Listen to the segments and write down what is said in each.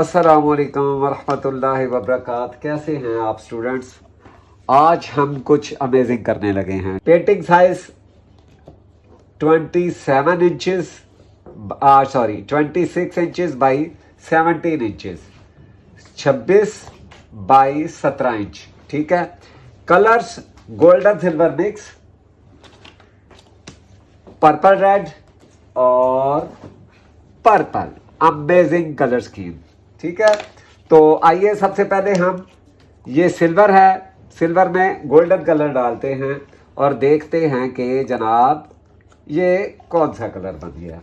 अस्सलामुअलैकुम वरहमतुल्लाहि वबरकात। कैसे हैं आप स्टूडेंट्स? आज हम कुछ अमेजिंग करने लगे हैं। Painting size 27 inches 26 inches by 17 inches, 26 by 17 inch. ठीक है। Colours golden silver mix, purple red और पर्पल, अमेजिंग कलर स्कीम। ठीक है। तो आइए सबसे पहले हम, ये सिल्वर है, सिल्वर में गोल्डन कलर डालते हैं और देखते हैं कि जनाब ये कौन सा कलर बन गया।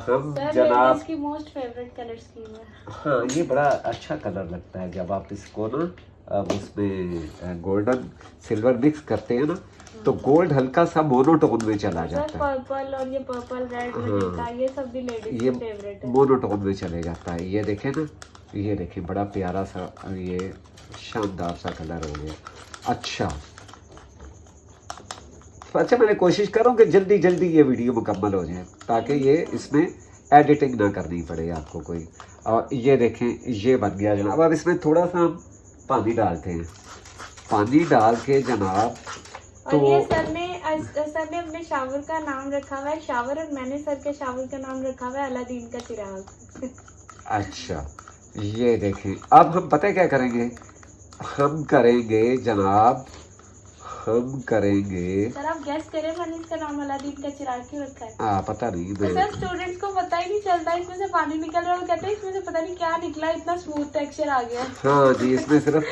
हम सर, जनाब इसकी मोस्ट फेवरेट कलर स्कीम है। हाँ, ये बड़ा अच्छा कलर लगता है जब आप इसको ना उसमें गोल्डन सिल्वर मिक्स करते हैं ना, तो गोल्ड हल्का सा मोनोटोन में चला जाता है। पर्पल और ये पर्पल रेड हाँ, ये सब भी लेडीज ये की फेवरेट है। मोनोटोन में चले जाता है। ये देखें ना, ये देखें बड़ा प्यारा सा, ये शानदार सा कलर हो गया। अच्छा तो अच्छा, मैंने कोशिश करूँ कि जल्दी जल्दी ये वीडियो मुकम्मल हो जाए ताकि ये इसमें एडिटिंग ना करनी पड़े आपको कोई। और ये देखें, ये बन गया जनाब। अब इसमें थोड़ा सा हम पानी डालते हैं। पानी डाल के जनाब, तो और ये सर ने अपने शावर का नाम रखा हुआ है शावर, और मैंने सर के शावर का नाम रखा हुआ है अलादीन का चिराग। अच्छा ये देखें, अब हम पता है क्या करेंगे? हम करेंगे जनाब, हम करेंगे। सर आप गेस करें, मैंने इसका नाम अलादीन का चिराग क्यों रखा है? पता नहीं। तो सर स्टूडेंट्स को पता ही नहीं चलता, इसमें से पानी निकल रहा है, वो कहते हैं इसमें से पता नहीं क्या निकला, इतना स्मूथ टेक्सचर आ गया। हाँ जी, इसमें सिर्फ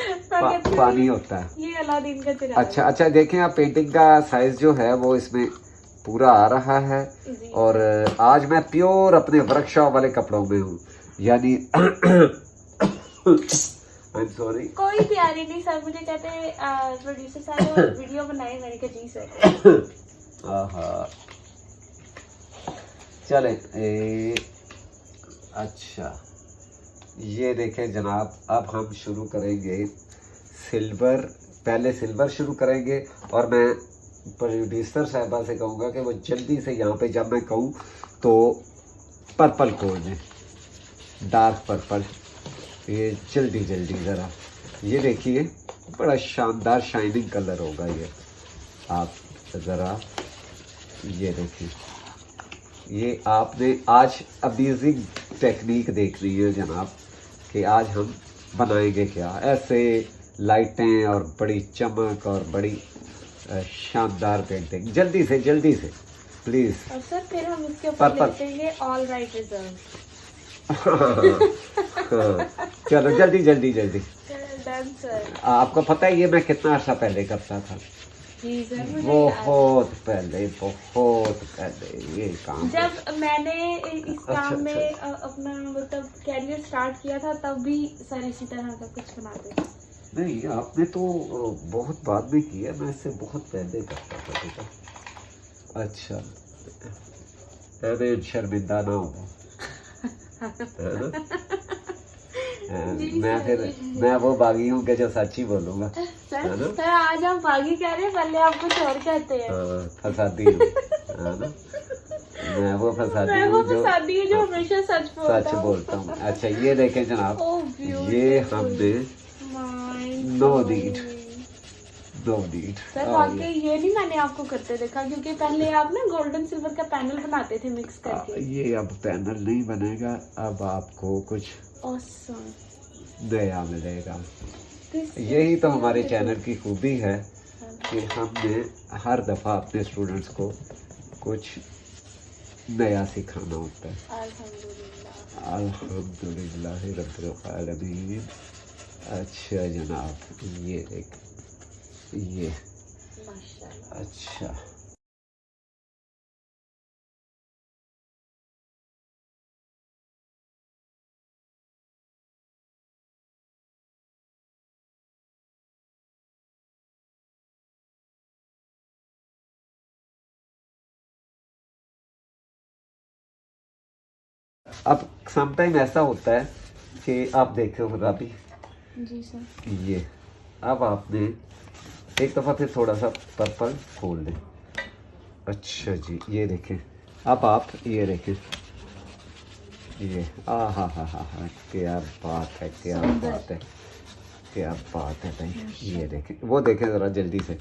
पानी होता है। ये अलादीन का चिराग। अच्छा अच्छा, देखें आप, पेंटिंग का साइज जो है वो इसमें पूरा आ रहा है। और आज मैं प्योर अपने वर्कशॉप वाले कपड़ों में हूँ, यानी आई एम सॉरी। कोई तैयारी नहीं सर, मुझे कहते प्रोड्यूसर साहब वीडियो बनाए, मैंने कहा जी सर। हाँ चले। अच्छा ये देखें जनाब, अब हम शुरू करेंगे सिल्वर। पहले सिल्वर शुरू करेंगे और मैं प्रोड्यूसर साहबा से कहूँगा कि वो जल्दी से यहाँ पे जब मैं कहूँ तो पर्पल खोल दें, डार्क पर्पल। ये जल्दी जल्दी ज़रा, ये देखिए बड़ा शानदार शाइनिंग कलर होगा ये। आप ज़रा ये देखिए, ये आपने आज अमेजिंग टेक्निक देखनी है जनाब कि आज हम बनाएंगे क्या। ऐसे लाइटें और बड़ी चमक और बड़ी शानदार पेंटिंग। जल्दी से प्लीज़। और सर फिर हम इसके ऊपर लिखेंगे ऑल राइट रिजर्व। चलो जल्दी। Done sir. आपको पता है ये मैं कितना अर्सा पहले करता था? जी सर, मुझे बहुत पहले ये काम। जब मैंने इस काम में अपना मतलब कैरियर स्टार्ट किया था, तब भी सर इसी तरह का कुछ बनाते थे। नहीं, आपने तो बहुत बाद में किया, मैं इससे बहुत पहले करता था बेटा। अच्छा, अरे शर्मिंदा ना हो। मैं वो बागी हूँ कि जो सच ही बोलूँगा। सर आज हम बागी कह रहे हैं, पहले आप कुछ और कहते हैं। फसादी हूँ, है ना? मैं वो फसादी हूँ जो हमेशा सच बोलता हूँ। अच्छा ये देखें जनाब, ये हमने नो नीड सर वाकई ये नहीं मैंने आपको करते देखा, क्योंकि पहले आप ना गोल्डन सिल्वर का पैनल बनाते थे मिक्स करके। ये अब पैनल नहीं बनेगा, अब आपको कुछ नया मिलेगा। यही तो हमारे चैनल की खूबी है कि हमने हर दफ़ा अपने स्टूडेंट्स को कुछ नया सिखाना होता है। अल्हम्दुलिल्लाह रब्बिल आलमीन। अच्छा जनाब ये देख, ये अच्छा अब समटाइम ऐसा होता है कि आप देखे हो राबी जी सर, ये, अब आपने एक दफ़ा फिर थोड़ा सा पर्पल खोल दें। अच्छा जी, ये देखें, अब आप ये देखें, ये हा, क्या बात है, क्या सुंदर। बात है, क्या बात है भाई। ये देखें, वो देखें ज़रा जल्दी से,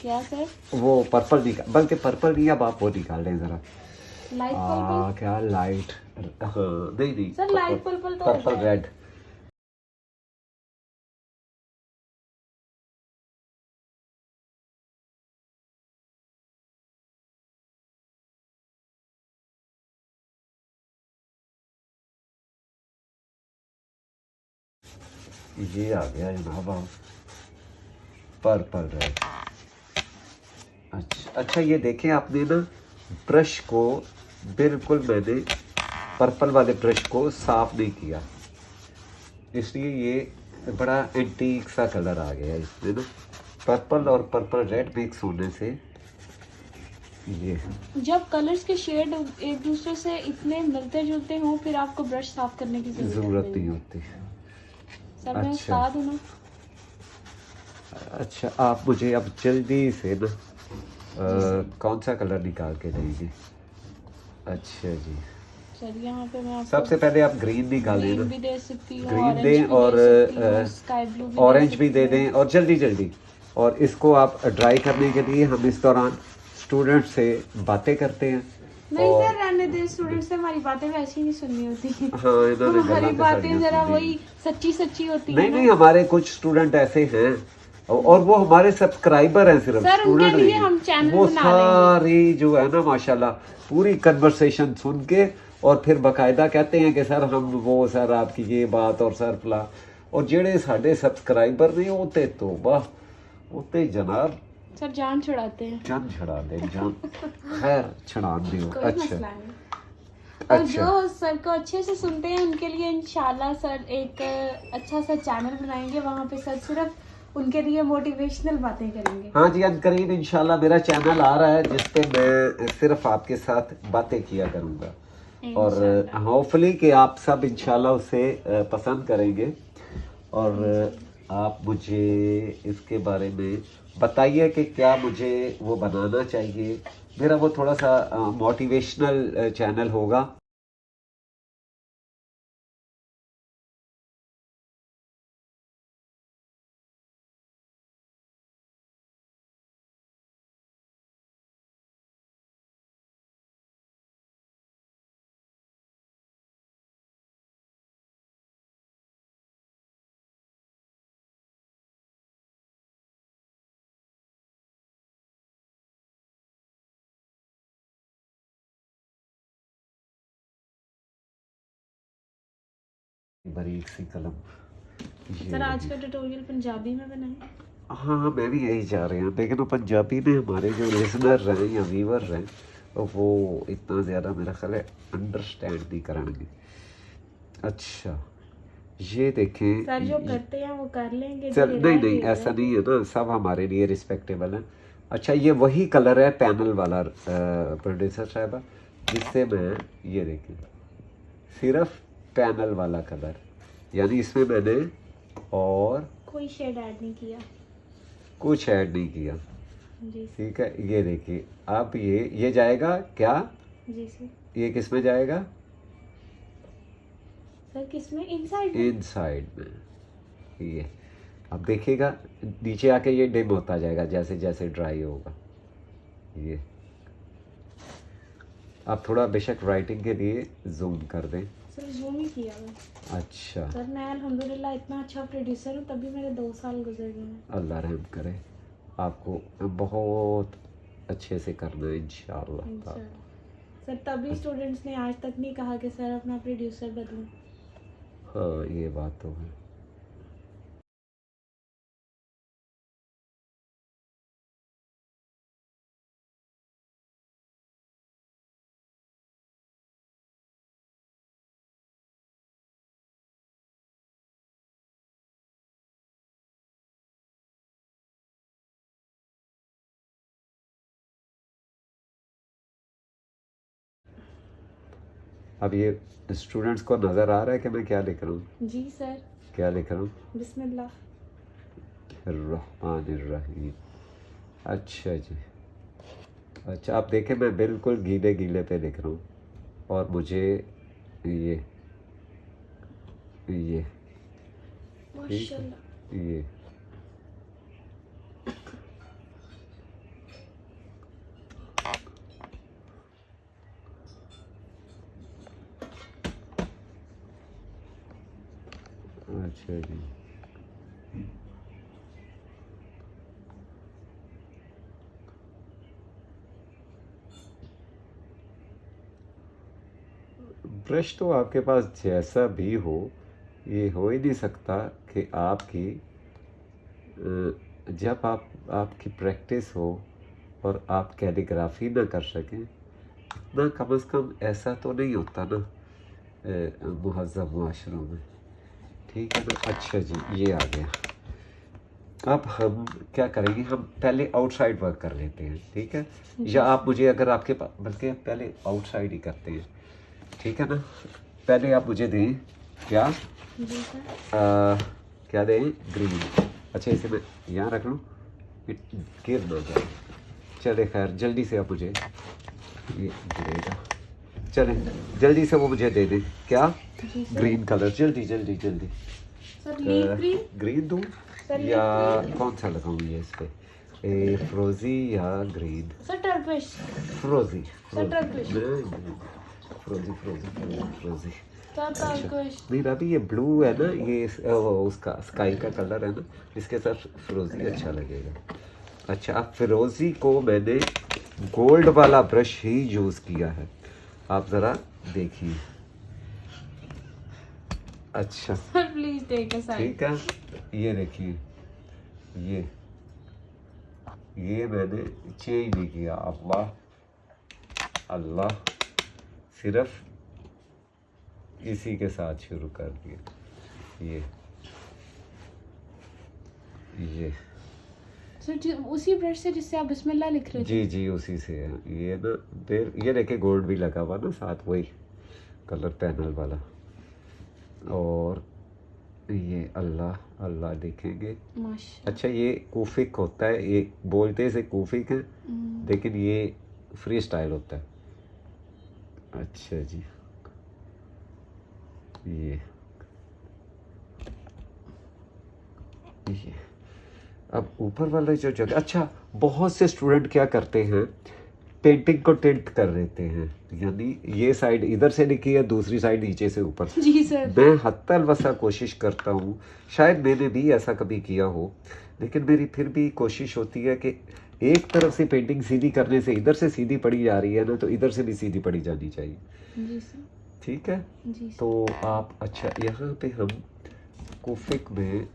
क्या सर? वो पर्पल निकाल, बल्कि पर्पल नहीं, अब आप वो निकाल लें ज़रा। Light purple? क्या लाइट, हाँ नहीं नहीं सर लाइट पर्पल तो पर्पल होता है। रेड। ये आ गया जनाब आप, पर्पल रेड। अच्छा ये देखें, आपने ना ब्रश को बिल्कुल, मैंने पर्पल वाले ब्रश को साफ नहीं किया, इसलिए ये बड़ा एंटीक सा कलर आ गया है इसमें ना, पर्पल और पर्पल रेड मिक्स होने से। ये जब कलर्स के शेड एक दूसरे से इतने मिलते जुलते हों, फिर आपको ब्रश साफ करने की ज़रूरत नहीं होती। सर मैं अच्छा। उस्ताद हूँ ना। अच्छा आप मुझे अब जल्दी से ना कौन सा कलर निकाल के देंगे? अच्छा जी, चलिए यहाँ पे मैं आपको सबसे पहले आप ग्रीन निकालें ग्रीन ना, भी दे सकती हूँ, ग्रीन ऑरेंज दें भी और दे सकती हूँ, स्काई ब्लू भी ऑरेंज भी दे सकती दें, हूँ। और जल्दी जल्दी। और इसको आप ड्राई करने के लिए हम इस दौरान स्टूडेंट से बातें करते हैं। नहीं और सर, रहने दे, स्टूडेंट से हमारी बातें वैसे ही नहीं सुननी होती। हाँ, इन्होंने हमारी गल्लां ते बातें साड़ियां जरा सुननी। वही सच्ची सच्ची होती है नहीं ना। नहीं, हमारे कुछ स्टूडेंट ऐसे हैं और वो हमारे सब्सक्राइबर हैं, सिर्फ सर, उनके स्टूडेंट लिए नहीं। हम चैनल वो बना लेंगे। सारी जो है ना माशाल्लाह पूरी कन्वर्सेशन सुन के, और फिर बकायदा कहते हैं कि सर हम वो, सर आपकी ये बात, और सर फला। और जेड़े साढ़े सब्सक्राइबर नहीं होते तो वाह, होते जनाब सर जान छुड़ाते हैं। जान छड़ा दे, जान खैर छड़ा दियो। कोई अच्छा मसला नहीं। और अच्छा। जो सर को अच्छे से सुनते हैं उनके लिए इंशाल्लाह सर एक अच्छा सा चैनल बनाएंगे, वहाँ पे सर सिर्फ उनके लिए मोटिवेशनल बातें करेंगे। हाँ जी, अनकरीब इंशाल्लाह मेरा चैनल आ रहा है जिस पे मैं सिर्फ आपके साथ बातें किया करूँगा, और होपफुली कि आप सब इंशाल्लाह उसे पसंद करेंगे। और आप मुझे इसके बारे में बताइए कि क्या मुझे वो बनाना चाहिए। मेरा वो थोड़ा सा मोटिवेशनल चैनल होगा। बारीक सी कलम। ये सर आज रही। का ट्यूटोरियल पंजाबी में बनाएं। हाँ मैं भी यही चाह रहे हैं, लेकिन वो पंजाबी में हमारे जो लिसनर हैं या व्यूवर हैं वो इतना ज़्यादा मेरा ख्याल है अंडरस्टैंड नहीं करेंगे। अच्छा ये देखें, सर जो करते हैं वो कर लेंगे। चल जो नहीं रह नहीं, गए ऐसा नहीं है ना, सब हमारे लिए रिस्पेक्टेबल है। अच्छा ये वही कलर है पैनल वाला प्रोड्यूसर साहबा, जिससे मैं, ये देखें सिर्फ पैनल वाला कलर, यानी इसमें मैंने और कोई शेड ऐड नहीं किया। कुछ ऐड नहीं किया। जी ठीक है, ये देखिए अब ये जाएगा क्या, जी सर। ये किस में जाएगा? सर किसमें? इनसाइड? इनसाइड में। ये अब देखिएगा नीचे आके ये डिम होता जाएगा जैसे जैसे ड्राई होगा। ये आप थोड़ा बेशक राइटिंग के लिए जूम कर दें। सर जूम ही किया मैं। अच्छा, सर मैं अल्हम्दुलिल्लाह इतना अच्छा प्रोड्यूसर हूँ, तभी मेरे 2 साल गुजर गए हैं। अल्लाह रहम करे, आपको बहुत अच्छे से करना है इंशाअल्लाह। इंशाल्लाह। सर तभी स्टूडेंट्स ने आज तक नहीं कहा कि सर अपना प्रोड्यूसर बदलें। हाँ ये बात तो है। अब ये स्टूडेंट्स को नज़र आ रहा है कि मैं क्या लिख रहा हूँ? जी सर। क्या लिख रहा हूँ? बिस्मिल्लाह। रहमानिर्रहीम। अच्छा जी, अच्छा आप देखें मैं बिल्कुल गीले गीले पे लिख रहा हूँ, और मुझे ये माशाल्लाह। ये अच्छा जी। ब्रश तो आपके पास जैसा भी हो, ये हो ही नहीं सकता कि आपकी जब आपकी प्रैक्टिस हो और आप कैलीग्राफी ना कर सकें, इतना कम से कम ऐसा तो नहीं होता ना मुहज़्ज़म मुआशरों में। ठीक है ना। अच्छा जी, ये आ गया। अब हम क्या करेंगे, हम पहले आउटसाइड वर्क कर लेते हैं, ठीक है। या आप मुझे, अगर आपके पास, बल्कि पहले आउटसाइड ही करते हैं, ठीक है ना। पहले आप मुझे दें क्या, क्या दें, ग्रीन। अच्छा, इसे मैं यहाँ रख लूँ, गिर ना जाए। चले खैर, जल्दी से आप मुझे, ये गिरेगा, चले जल्दी से वो मुझे दे दें क्या, ग्रीन कलर, जल्दी जल्दी जल्दी। ग्रीन दूँ या कौन सा लगाऊँ ये इस पे, फ्रोजी या ग्रीन? फ्रोजी फ्रोजी। नहीं अभी ये ब्लू है ना, ये उसका स्काई का कलर है ना, इसके साथ फिरोजी अच्छा लगेगा। अच्छा, अब फिरोजी को मैंने गोल्ड वाला ब्रश ही यूज़ किया है, आप ज़रा देखिए। अच्छा प्लीज टेक अ साइड। ठीक है, ये देखिए, ये मैंने चेंज नहीं किया। अल्लाह अल्लाह, सिर्फ इसी के साथ शुरू कर दिया। ये उसी ब्रश से जिससे आप बिस्मिल्लाह लिख रहे थे? जी जी, उसी से है। ये ना देर, ये देखे गोल्ड भी लगा हुआ ना साथ, वही कलर पैनल वाला। और ये अल्लाह अल्लाह लिखेंगे। अच्छा, ये कूफिक होता है, ये बोलते से कूफिक है, लेकिन ये फ्री स्टाइल होता है। अच्छा जी, ये अब ऊपर वाला जो जगह, अच्छा बहुत से स्टूडेंट क्या करते हैं, पेंटिंग को टिल्ट कर देते हैं, यानी ये साइड इधर से लिखी है, दूसरी साइड नीचे से ऊपर। जी सर। मैं हत्तल वसा कोशिश करता हूँ, शायद मैंने भी ऐसा कभी किया हो, लेकिन मेरी फिर भी कोशिश होती है कि एक तरफ से पेंटिंग सीधी करने से, इधर से सीधी पड़ी जा रही है ना, तो इधर से भी सीधी पड़ी जानी चाहिए। जी सर। ठीक है जी सर। तो आप, अच्छा यहाँ पे हम कुफिक में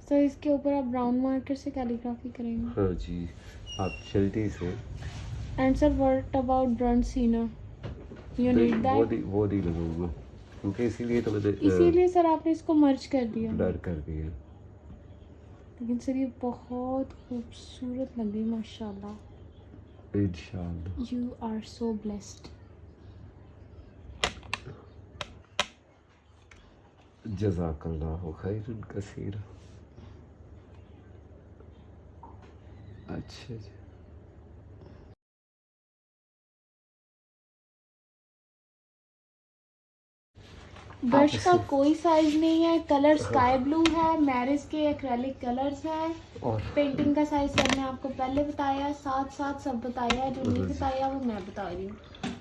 सर इसके ऊपर आप ब्राउन मार्कर से कैलीग्राफी करेंगे? हाँ जी, आप जल्दी से। And sir what about burnt sienna, you need that? वो नहीं लगाऊंगा, क्योंकि इसीलिए तो मैंने, इसीलिए सर आपने इसको मर्ज कर दिया? ब्लर कर दिया। लेकिन सर ये बहुत खूबसूरत लग रही, माशाल्लाह। इंशाल्लाह। You are so blessed. जज़ाकल्लाहु खैरन कसीरा। अच्छा जी, ब्रश का कोई साइज नहीं है, कलर स्काई ब्लू है, मैरिज के एक्रेलिक कलर्स हैं, और पेंटिंग का साइज सर ने आपको पहले बताया, साथ साथ सब बताया है, जो नहीं बताया वो मैं बता रही हूँ।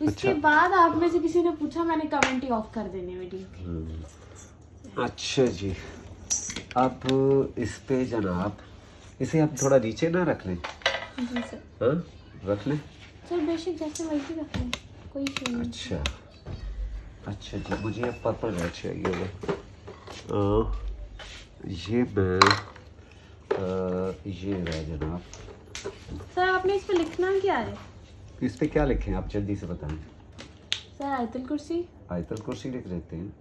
उसके बाद आप में से किसी ने पूछा, मैंने कमेंट ही ऑफ कर देने वीडियो। अच्छा जी, अब इस पे जनाब, इसे आप थोड़ा नीचे ना रख लें? जी सर। हाँ रख लें सर, बेशक जैसे मर्जी रख लें, कोई इशू नहीं। अच्छा अच्छा जी, मुझे अब पर्पल रेड चाहिए हुआ। ये मैं ये रहा जनाब। सर आपने इस पे लिखना क्या है? इस पे क्या लिखें, आप जल्दी से बताएं। सर आयतुल कुर्सी। आयतुल कुर्सी लिख लेते हैं,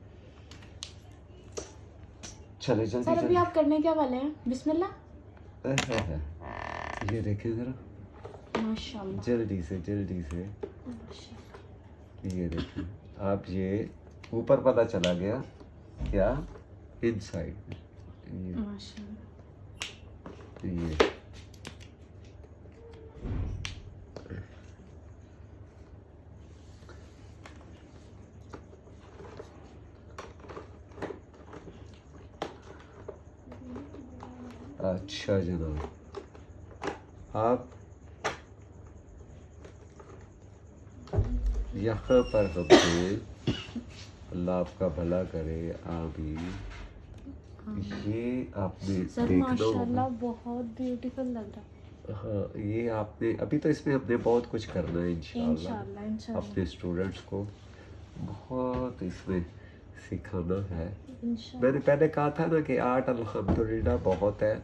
चले जल्दी सर अभी जल्दी। आप करने क्या वाले हैं? बिस्मिल्लाह। ये देखें जरा, माशाल्लाह। जल्दी से जल्दी से। ये देखें आप, ये ऊपर पता चला गया क्या, इनसाइड में माशाल्लाह। ये अच्छा जनाब, आप यहाँ पर हमने, अल्लाह आपका भला करे, आमीन। ये आपने सर देखना माशाल्लाह होगा। बहुत ब्यूटीफुल लग रहा है। हाँ, ये आपने अभी तो इसमें हमने बहुत कुछ करना है इंशाल्लाह। इंशाल्लाह इंशाल्लाह अपने स्टूडेंट्स को बहुत इसमें सिखाना है। इंशाल्लाह। मैंने पहले कहा था ना कि आर्ट अल्हम्दुलिल्लाह बहुत है।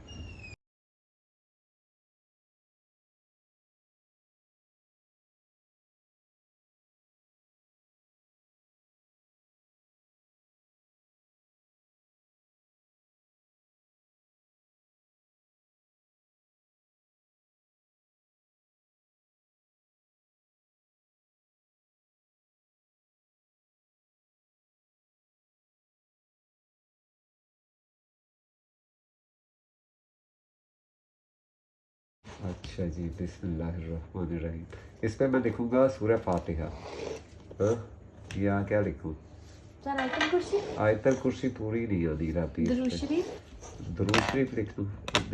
अच्छा जी, बिस्मिल्लाहिर्रहमानिर्रहीम। इस पे मैं लिखूंगा सूरह फातिहा। हाँ, या क्या लिखूं? सर आयतल कुर्सी, आयतल कुर्सी पूरी नहीं आती रहती दुरूद इस पे। शरीफ दुरूद शरीफ लिख दूं,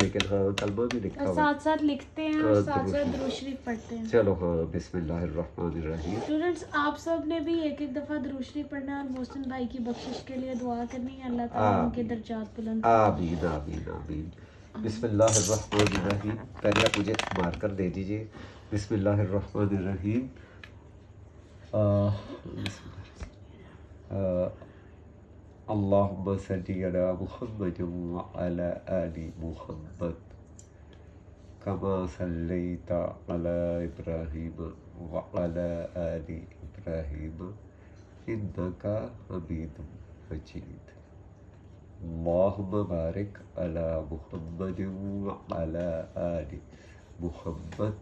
लेकिन हाँ कलमा भी लिखा और हुआ। साथ साथ लिखते हैं और हाँ, साथ दुरूद साथ शरीफ। दुरूद शरीफ पढ़ते हैं। चलो हाँ, बिस्मिल्लाहिर्रहमानिर्रहीम। स्टूडेंट्स आप सब ने भी एक एक दफ़ा दुरूद शरीफ पढ़ना है और मोहसिन भाई की बख्शिश के लिए दुआ करनी है, अल्लाह ताला उनके दर्जात बुलंद करे। आमीन आमीन आमीन। बिस्मिल्लाहिर्रहमानिर्रहीम। पहले आप मुझे मार्कर दे दीजिए। बिस्मिल्लाहिर्रहमानिर्रहीम। अल्लाहुम्मा सल्ली अला मुहम्मद व अला आलि मुहम्मद कमा सल्लैता अला इब्राहीम व अला आलि इब्राहीम इन्नका हमीदुम मजीद। अल्लाहुम्मा बारिक अला मुहम्मद व अला आलि मुहम्मद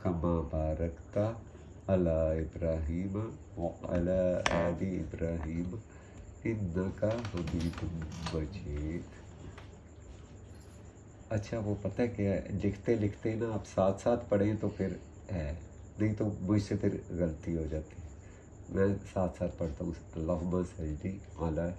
कमा बारकता अला इब्राहीम व अला आलि इब्राहीम इन्नका हमीदुम मजीद। अच्छा, वो पता है क्या है, लिखते लिखते ना आप साथ साथ पढ़ें तो फिर है, नहीं तो मुझसे फिर गलती हो जाती है। मैं साथ साथ पढ़ता हूँ। अल्लाहुम्मा सल्ली अला।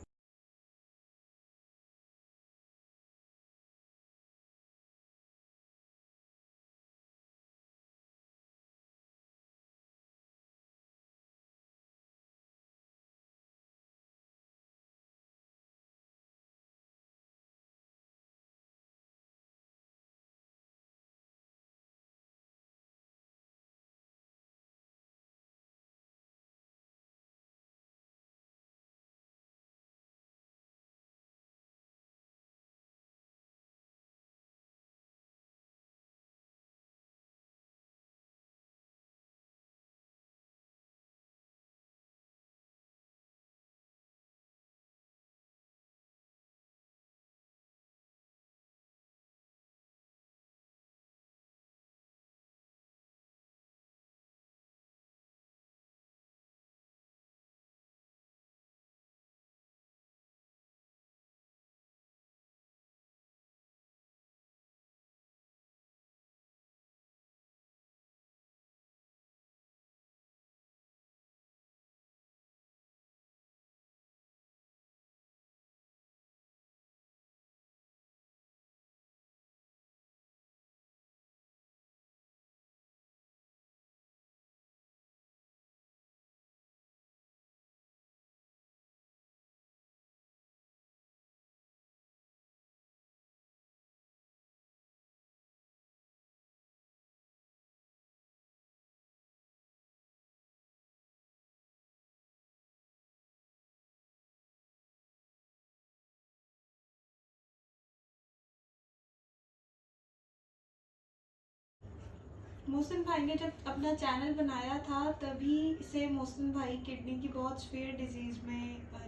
मोहसिन भाई ने जब अपना चैनल बनाया था तभी से मोहसिन भाई किडनी की बहुत सीवियर डिजीज में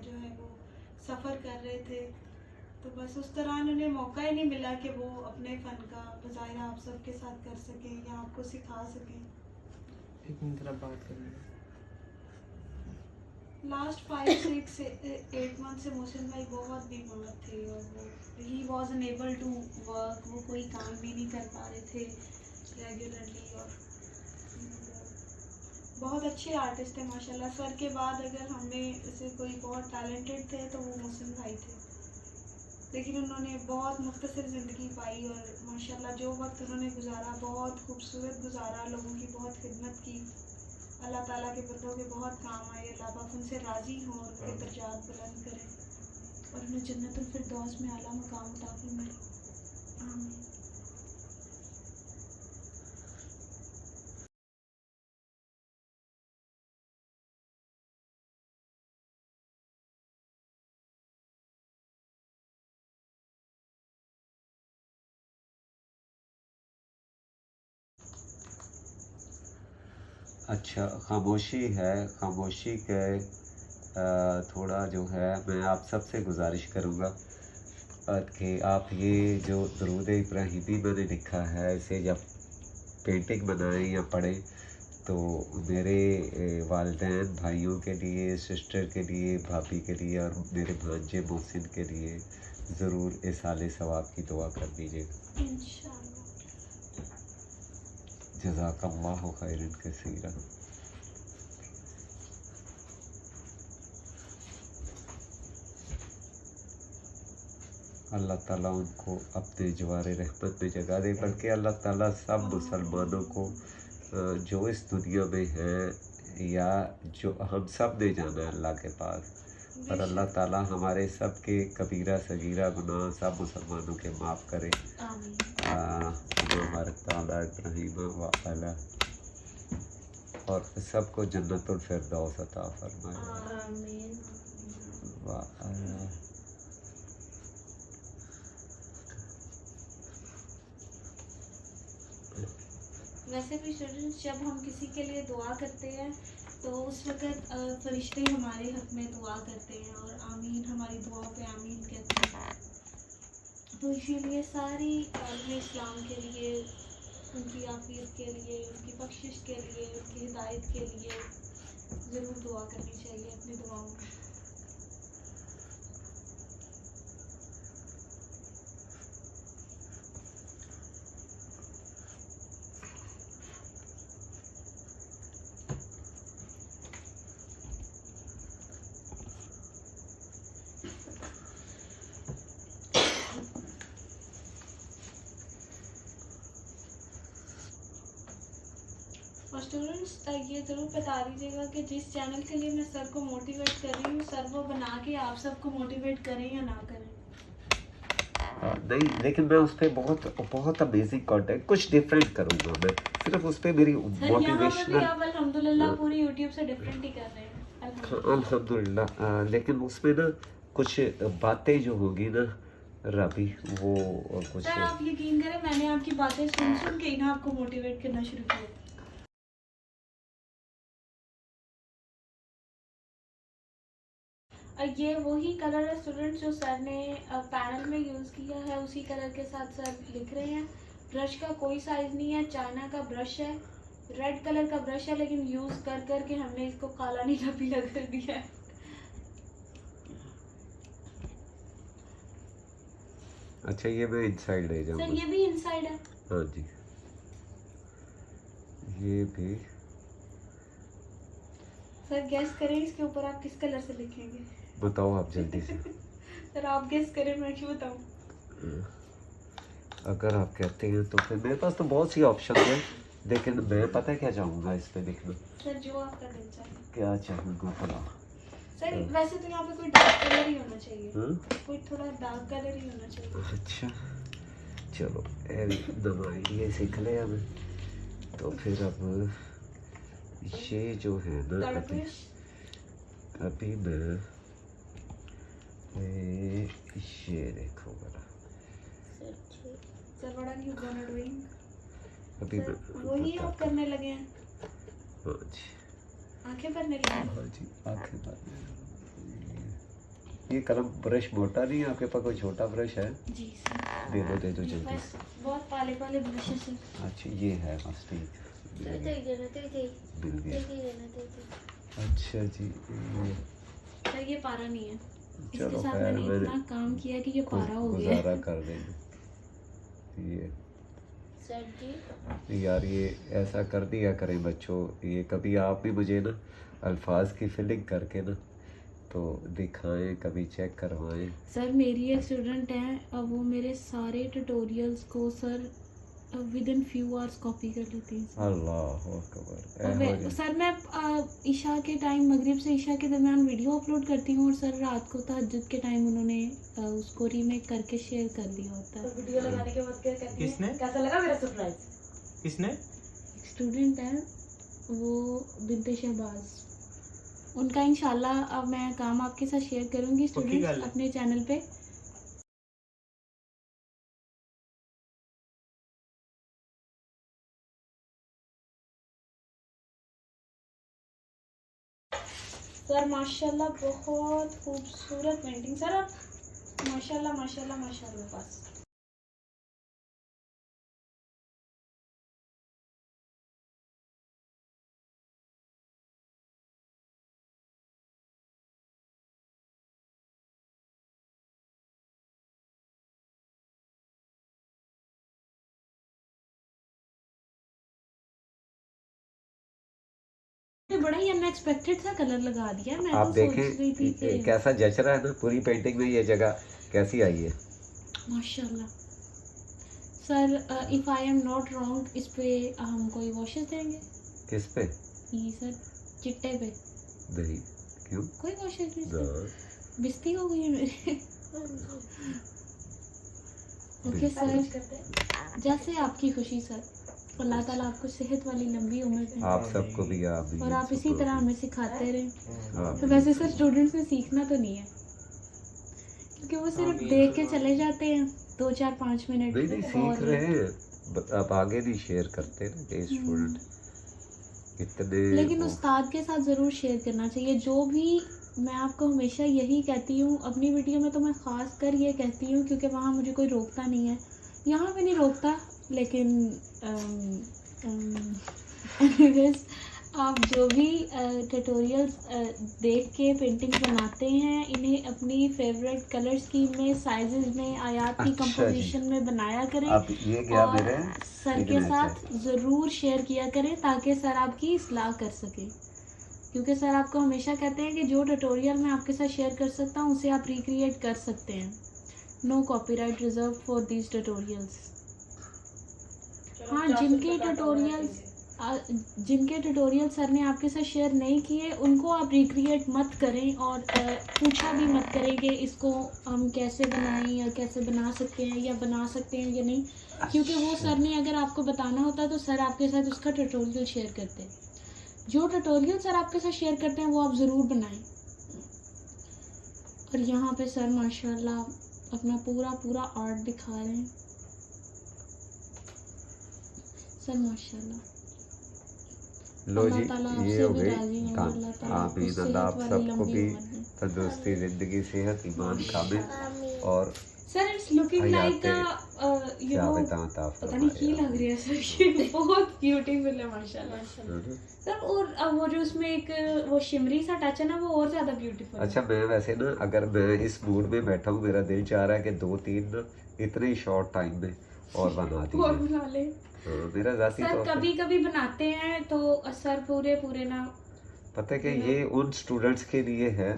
जो है वो सफ़र कर रहे थे। तो बस उस दौरान उन्हें मौका ही नहीं मिला कि वो अपने फ़न का मुजाहिरा आप सबके साथ कर सकें या आपको सिखा सकें। एक मिनट आप बात करेंगे। लास्ट 5-6-8 मंथ से मोहसिन भाई बहुत बीमार थे और वो he was unable to work, वो कोई काम भी नहीं कर पा रहे थे रेगुलरली। और बहुत अच्छे आर्टिस्ट थे माशाल्लाह। सर के बाद अगर हमें से कोई बहुत टैलेंटेड थे तो वो मोहसिन भाई थे, लेकिन उन्होंने बहुत मुख्तसर ज़िंदगी पाई और माशाल्लाह जो वक्त उन्होंने गुजारा बहुत खूबसूरत गुजारा, लोगों की बहुत खिदमत की, अल्लाह ताला के बंदों के बहुत काम आए। अल्लाह पाक उनसे राज़ी हों और उनके दर्जात बुलंद करें और उन्हें जन्नतुल फिरदौस में आला मकाम अता फरमाए। आमीन। अच्छा, खामोशी है, खामोशी के थोड़ा जो है मैं आप सबसे गुजारिश करूँगा कि आप ये जो दरूद इब्राहिमी मैंने लिखा है इसे जब पेंटिंग बनाएं या पढ़ें तो मेरे वालिदैन भाइयों के लिए, सिस्टर के लिए, भाभी के लिए और मेरे भांजे मोहसिन के लिए ज़रूर इस साले सवाब की दुआ कर दीजिएगा। इंशाअल्लाह। जज़ाकल्लाहु खैरन कसीरा। अल्लाह ताला उनको अपने जवारे रहमत में जगह दे, बल्कि अल्लाह ताला सब मुसलमानों को जो इस दुनिया में हैं या जो हम सब ने जाना है अल्लाह के पास, और अल्लाह ताला हमारे सब के कबीरा सगीरा गुनाह सब मुसलमानों के माफ़ करे। हमारे इब्राहिम व अला और सबको जन्नतुल फिरदौस अता फरमाए। आमीन। व अला वैसे भी स्टूडेंट्स जब हम किसी के लिए दुआ करते हैं तो उस वक़्त फरिश्ते हमारे हक़ में दुआ करते हैं और आमीन, हमारी दुआओं पे आमीन कहते हैं। तो इसीलिए सारी आलम इस्लाम के लिए, उनकी आफियत के लिए, उनकी बख्शिश के लिए, उनकी हिदायत के लिए ज़रूर दुआ करनी चाहिए अपनी दुआओं में। और स्टूडेंट्स ये ज़रूर बता दीजिएगा कि जिस चैनल के लिए मैं सर को मोटिवेट कर रही हूँ, सर वो बना के आप सबको मोटिवेट करें या ना करें। नहीं, लेकिन मैं उस पर बहुत अमेजिंग कंटेंट कुछ डिफरेंट करूँगा। मैं सिर्फ उस पर मेरी मोटिवेशनल, आप अल्हम्दुलिल्लाह पूरी यूट्यूब से डिफरेंट ही कर रहे हैं अल्हम्दुलिल्लाह, लेकिन उसमें ना कुछ बातें जो होगी ना रबी वो कुछ। सर आप यकीन करें मैंने आपकी बातें सुन के ही ना आपको मोटिवेट करना शुरू किया। ये वही कलर है स्टूडेंट्स जो सर ने पैनल में यूज़ किया है, उसी कलर के साथ सर लिख रहे हैं। ब्रश का कोई साइज़ नहीं है, चाइना का ब्रश है, रेड कलर का ब्रश है, लेकिन यूज़ कर कर के हमने इसको काला नीला पीला कर दिया है। अच्छा, ये मैं इनसाइड ले जाऊंगा। सर ये भी इनसाइड है। हाँ जी, ये भी। सर गेस करें इसके ऊपर आप किस कलर से लिखेंगे? बताओ आप जल्दी से। सर आप गेस करें, मैं क्यों बताऊं? अगर आप कहते हैं तो फिर मेरे पास तो बहुत सी ऑप्शन है, लेकिन मैं पता है क्या चाहूँगा इस पे लिखना। सर जो आपका दिल चाहे। क्या चाहूँगा भला? सर वैसे तो यहाँ पे कोई डार्क कलर ही होना चाहिए। कोई थोड़ा डार्क कलर ही होना चाहिए। अच्छा चलो, दवाई ये सीख ले हमें। तो फिर अब ये जो है ना अभी मैं ये देखो बड़ा। Sir what are you gonna doing? अभी वही आप करने लगे हैं। हाँ जी, आंखें भरने लगे हैं। हाँ जी, आंखें भरने। ये कलम ब्रश मोटा नहीं है आपके पास? कोई छोटा ब्रश है? जी सर। दे दो जल्दी। बहुत पाले ब्रशेस हैं। अच्छा ये है बस, ठीक मिल गया। अच्छा जी, सर ये पारा नहीं है, इसके चलो साथ खैर मैंने मैंने इतना काम किया कि ये पारा हो गया गुजारा है। कर देंगे। ये सर जी यार ये ऐसा कर दिया करें बच्चों, ये कभी आप भी मुझे ना अल्फाज की फीलिंग करके ना तो दिखाएं, कभी चेक करवाएं। सर मेरी एक स्टूडेंट है, अब वो मेरे सारे ट्यूटोरियल्स को sir with in few hours copy कर लेती है सर। अल्लाह अकबर। और सर मैं ईशा के टाइम, मगरिब से ईशा के दरमियान वीडियो अपलोड करती हूँ, और सर रात को तहज्जुद के टाइम उन्होंने उसको रीमेक करके शेयर कर दिया होता है। वीडियो लगाने के बाद क्या कहती है? किसने? कैसा लगा मेरा सरप्राइज? किसने? एक स्टूडेंट है वो बिनते शहबाज, उनका इंशाल्लाह अब मैं काम आपके साथ शेयर करूंगी पक्की स्टूडेंट्स गल है। अपने चैनल पे। सर माशाल्लाह बहुत खूबसूरत पेंटिंग सर, आप माशाल्लाह माशाल्लाह माशाल्लाह। बस बड़ा ही अनएक्सपेक्टेड सा कलर लगा दिया। मैं आप तो देखें सोच रही थी कि कैसा जच रहा है ना पूरी पेंटिंग में, ये जगह कैसी आई है। माशाल्लाह। Sir if I am not wrong, इस पे हम कोई वॉशेस देंगे? किस पे? ये सर चिट्टे पे नहीं, क्यों कोई वॉशेस नहीं ना? सर, बिस्ती हो गई है मेरी। ओके सर, जैसे आपकी खुशी सर, अल्लाह ताला आपको सेहत वाली लंबी उम्र दे, आप सबको भी आप भी और आप इसी तरह हमें सिखाते रहें। आप तो भी। वैसे सर स्टूडेंट्स ने सीखना तो नहीं है, क्योंकि वो सिर्फ देख के चले जाते हैं 2-4-5 मिनट नहीं नहीं सीख और रहे हैं, आप आगे नहीं शेयर करते ना कि स्टूडेंट इतने लेकिन वो- उस्ताद के साथ ज़रूर शेयर करना चाहिए। जो भी मैं आपको हमेशा यही कहती हूँ अपनी वीडियो में, तो मैं ख़ास कर ये कहती हूँ क्योंकि वहाँ मुझे कोई रोकता नहीं है, यहाँ पे नहीं रोकता, लेकिन anyways, आप जो भी ट्यूटोरियल्स देख के पेंटिंग बनाते हैं, इन्हें अपनी फेवरेट कलर स्कीम में, साइजेस में, आयात की अच्छा जी। कंपोजिशन में बनाया करें, अब ये गया और मेरे सर के signature। साथ ज़रूर शेयर किया करें ताकि सर आपकी इस्लाह कर सके। क्योंकि सर आपको हमेशा कहते हैं कि जो ट्यूटोरियल मैं आपके साथ शेयर कर सकता हूँ उसे आप रिक्रिएट कर सकते हैं। No copyright reserve for these tutorials. हाँ, जिनके ट्यूटोरियल सर ने आपके साथ शेयर नहीं किए उनको आप रिक्रिएट मत करें, और पूछा भी मत करें कि इसको हम कैसे बनाएं या कैसे बना सकते हैं या बना सकते हैं या नहीं, क्योंकि वो सर ने अगर आपको बताना होता तो सर आपके साथ उसका ट्यूटोरियल शेयर करते। जो ट्यूटोरियल सर आपके साथ शेयर करते हैं वो आप ज़रूर बनाएं। और यहाँ पे सर माशाल्लाह अपना पूरा आर्ट दिखा रहे हैं सर, माशाल्लाह। लो अल्लाह जी, ताला ये आपसे हो भी गई राजी हों, काम। अल्लाह ताला आपको आमीन। सेहत अल्लाह आप वाली सबको लंबी भी उम्र दे। तंदुरुस्ती, जिंदगी, सेहत, ईमान कामिल और sir it's looking like you know, पता नहीं की लग रही है सर, ये बहुत ब्यूटीफुल है माशाल्लाह। सर और वो जो उसमें एक वो शिमरी सा टच है ना, वो और ज्यादा ब्यूटीफुल है। अच्छा, मैं वैसे ना अगर मैं इस मूड में बैठा हूँ, मेरा दिल चाह रहा है कि 2-3 ना इतने ही शॉर्ट टाइम में और बना और दीजिए। बना ले हाँ, मेरा जाती सर, तौर पे कभी कभी बनाते हैं तो सर पूरे ना। पता है कि ये उन स्टूडेंट्स के लिए है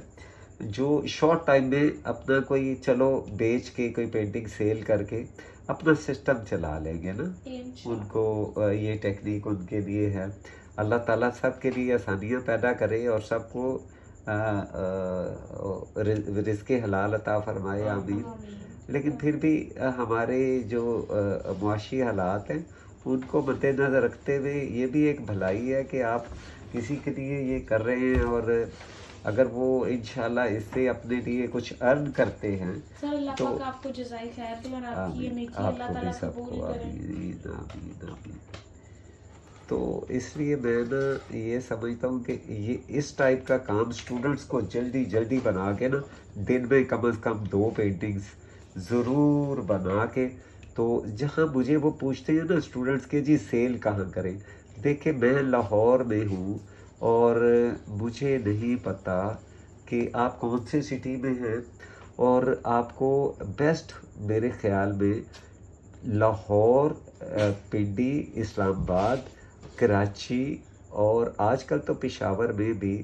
जो शॉर्ट टाइम में अपना कोई चलो बेच के कोई पेंटिंग सेल करके अपना सिस्टम चला लेंगे ना, उनको ये टेक्निक उनके लिए है। अल्लाह ताला सब के लिए आसानियाँ पैदा करे और सबको रिज़्क़ हलाल अता फरमाए, आमीन। लेकिन फिर भी हमारे जो मुआशी हालात हैं उनको मद्देनज़र रखते हुए ये भी एक भलाई है कि आप किसी के लिए ये कर रहे हैं, और अगर वो इंशाल्लाह इससे अपने लिए कुछ अर्न करते हैं सर अल्लाह तो पाक आपको जज़ाए खैर दे और आपकी ये आमीन, नेकी अल्लाह आपको ताला भी सबको कबूल करे। आमीन आमीन आमीन। तो इसलिए मैं ना ये समझता हूँ कि ये इस टाइप का काम स्टूडेंट्स को जल्दी जल्दी बना के ना दिन में कम से कम 2 पेंटिंग्स ज़रूर बना के, तो जहाँ मुझे वो पूछते हैं ना स्टूडेंट्स के जी सेल कहाँ करें, देखिए मैं लाहौर में हूँ और मुझे नहीं पता कि आप कौन से सिटी में हैं, और आपको बेस्ट मेरे ख्याल में लाहौर, पिंडी, इस्लामाबाद, कराची और आजकल तो पेशावर में भी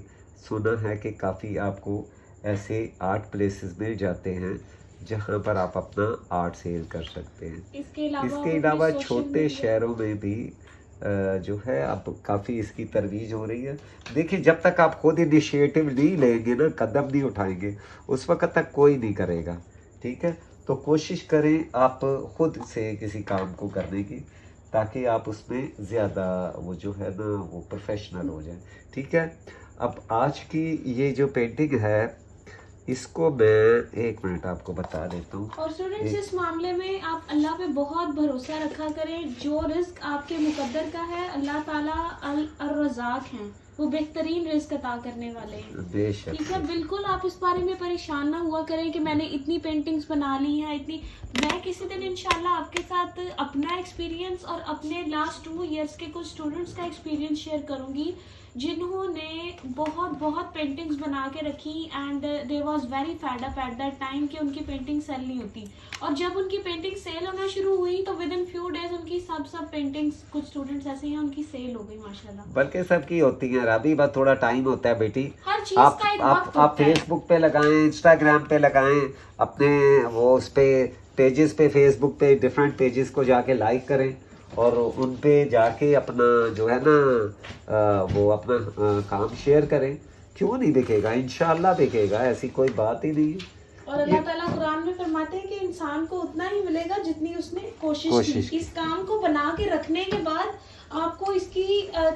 सुना है कि काफ़ी आपको ऐसे आर्ट प्लेसेस मिल जाते हैं जहां पर आप अपना आर्ट सेल कर सकते हैं। इसके अलावा छोटे शहरों में भी जो है अब काफ़ी इसकी तरवीज हो रही है। देखिए, जब तक आप खुद इनिशिएटिव नहीं लेंगे ना, कदम नहीं उठाएंगे, उस वक्त तक कोई नहीं करेगा। ठीक है, तो कोशिश करें आप खुद से किसी काम को करने की, ताकि आप उसमें ज़्यादा वो जो है ना वो प्रोफेशनल हो जाए। ठीक है, अब आज की ये जो पेंटिंग है इसको मैं 1 मिनट आपको बता देता हूँ। और स्टूडेंट्स, इस मामले में आप अल्लाह पे बहुत भरोसा रखा करें। जो रिस्क आपके मुकद्दर का है, अल्लाह ताला अल-रज़ाक हैं, वो बेहतरीन रिस्क अता करने वाले हैं। बेशक। ठीक है, बिल्कुल आप इस बारे में परेशान ना हुआ करें कि मैंने इतनी पेंटिंग्स बना ली हैं, इतनी। मैं किसी दिन इंशाल्लाह आपके साथ अपना एक्सपीरियंस और अपने लास्ट 2 इयर्स के कुछ स्टूडेंट्स का एक्सपीरियंस शेयर करूंगी जिन्होंने बहुत बहुत पेंटिंग्स बना के रखी and they was very fed up at that time कि उनकी पेंटिंग सेल नहीं होती। और जब उनकी पेंटिंग सेल होना शुरू हुई तो विद इन फ्यू डेज उनकी सब पेंटिंग्स, कुछ स्टूडेंट्स ऐसे हैं उनकी सेल हो गई माशाल्लाह। बल्कि सबकी होती हैं राबी, बस थोड़ा टाइम होता है बेटी। हर चीज आप का एक आप वक्त आप होता है। फेसबुक पे लगाएं, इंस्टाग्राम पे लगाएं, अपने वो उस पे पेजेस पे, फेसबुक पे डिफरेंट पेजेस को जाके लाइक करें और उन पे जाके अपना जो है ना वो अपना काम शेयर करें। क्यों नहीं बिकेगा, इंशाल्लाह बिकेगा, ऐसी कोई बात ही नहीं है। और अल्लाह ताला कुरान में फरमाते हैं कि इंसान को उतना ही मिलेगा जितनी उसने कोशिश की। इस काम को बना के रखने के बाद आपको इसकी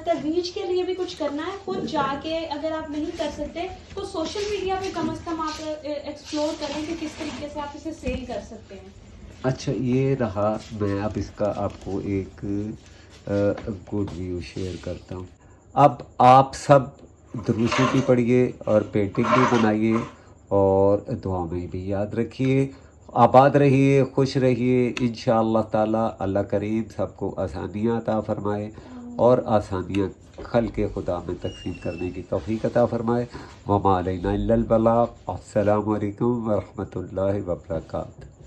तरवीज के लिए भी कुछ करना है। खुद जाके अगर आप नहीं कर सकते तो सोशल मीडिया पे कम से कम आप एक्सप्लोर करें कि किस तरीके से आप इसे सेल कर सकते हैं। अच्छा, ये रहा, मैं अब इसका आपको एक गुड व्यू शेयर करता हूँ। अब आप सब दुरूद भी पढ़िए और पेंटिंग भी बनाइए और दुआ में भी याद रखिए। आबाद रहिए, खुश रहिए। इंशाअल्लाह ताला अल्लाह करीम सबको आसानियाँ अता फरमाए और आसानियाँ खल्क़ खुदा में तक़सीम करने की तौफ़ीक़ अता फरमाए। वमा अलैना इल्लल बलाग़। अस्सलामु अलैकुम व रहमतुल्लाहि व बरकातुहू।